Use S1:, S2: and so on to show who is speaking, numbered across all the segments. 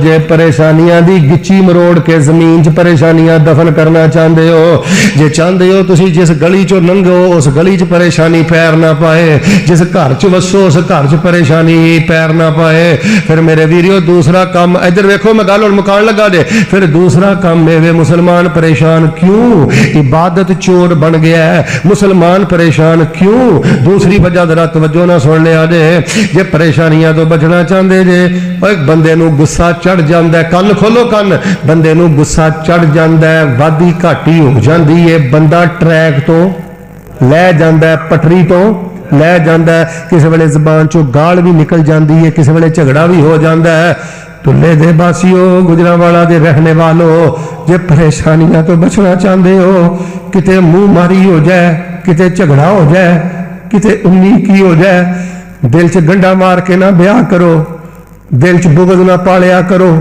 S1: जे परेशानियां दी गिच्ची मरोड़ के जमीन च परेशानियां दफन करना चाहते हो, जे चाहते हो तुसी जिस गली चो लंघो उस गली च परेशानी पैर ना पाए, जिस घर च वसो उस घर च परेशानी पैर ना पाए, फिर मेरे वीरियो दूसरा काम इधर वेखो, मैं गल मुकान लगा दे। फिर दूसरा काम मेरे मुसलमान परेशान क्यों? इबादत चोर बन गया है। मुसलमान परेशान क्यों? दूसरी वजह जरा तवज्जो ना सुनने आ जे। जे परेशानियां तो बचना चाहते जे, एक बंदे नूं गुस्सा चढ़ जाता है, कन खोलो कन, बंदे नूं गुस्सा चढ़ जाता है, वादी घाटी हो जाती है, बंदा ट्रैक तो लै जाता है, पटरी तो लै जाता है, किसी वेले जबान चो गाल भी निकल जाती है, किसी वेले झगड़ा भी हो जाता है। टुल्ले दे बासियो, गुजरांवाला दे रहने वालों, जे परेशानियां तो बचना चाहते हो, किते मुंह मारी हो जाए, किते झगड़ा हो जाए, किते उन्नी की हो जाए, दिल च गंढा मार के ना ब्याह करो, दिल च बुगद ना पालिया करो,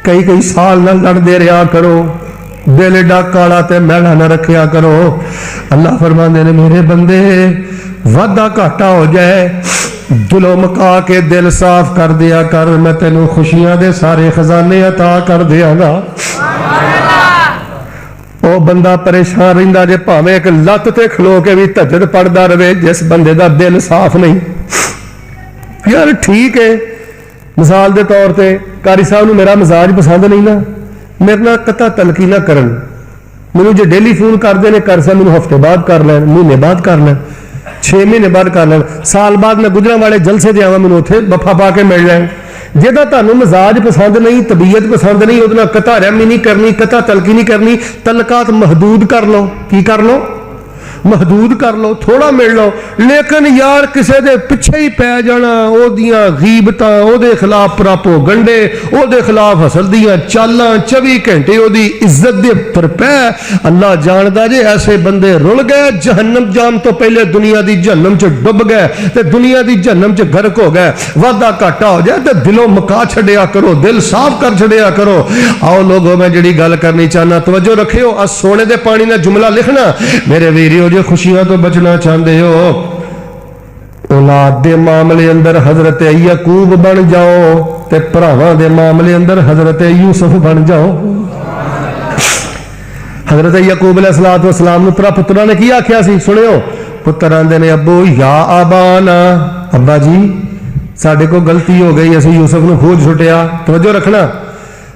S1: कई कई साल ना लड़ते रहा करो, दिल एडा काला ते मैला ना रखिया करो। अल्लाह फरमाते ने मेरे बंदे वादा घाटा हो जाए, दिलों मका के दिल साफ कर दिया कर, मैं तेनों खुशियां दे सारे खजाने अता कर दियागा। ओ बंदा परेशान रहिंदा जे भावें एक लत्त ते खलो के भी तहज्जुद पढ़दा रहे, जिस बंदे दा दिल साफ नहीं। यार ठीक है, मिसाल के तौर पर कारी साहब नूं मेरा मजाज पसंद नहीं ना, मेरे नाल कता तलकी ना करन, मैनूं जे डेली फोन करते हैं कर मैनूं हफ्ते बाद कर लैन, महीने बाद कर लैन, 6 महीने बाद कर लैन, साल बाद मैं गुजरांवाले जलसे ते आवां, मैनूं उत्थे बफा पा के मिल लैन। जिहदा तुहानूं मजाज पसंद नहीं, तबीयत पसंद नहीं, उहदे नाल कता रहमी नहीं करनी, कता तलकी नहीं करनी, तलकात महदूद कर लो। की कर लो? महदूद कर लो, थोड़ा मिल लो। लेकिन यार किसी दे पिछे ही पै जाना, ओदियां गीबतां, ओदे खिलाफ प्रोपोगंडे, ओदे खिलाफ हसल दियां चालां, 24 घंटे ओदी इज्जत दे पर पै। अल्लाह जानदा जे ऐसे बंदे रुल गए, जहन्नम जाम तो पहले दुनिया दी जहन्नम च डुब गए ते दुनिया दी जहन्नम च गर्क हो गए। वादा घाटा हो जाए तो दिलों मुका छड़िया करो, दिल साफ कर छड़िया करो। आओ लोगों, मैं जिहड़ी गल करनी चाहना, तवज्जो रखियो। आ सोने दे पानी दा जुमला लिखना मेरे वीरियो, जो खुशियां तो बचना चाहते हो, औलाद दे मामले अंदर हजरत याकूब बन जाओ ते भरावां दे मामले अंदर हजरत यूसुफ बन जाओ। हजरत याकूब अलैहिस्सलातु वस्सलाम नूं तरा पुत्रा ने की आख्या सी? सुनियो, पुत्र आंदे ने अब्बू या अबाना, अब्बा जी साडे को गलती हो गई, असीं यूसुफ नूं खोज छुटिया। तवज्जो रखना।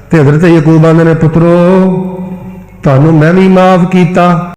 S1: ते हजरत याकूब आंदे ने पुत्रो तुहानूं मैं भी माफ कीता।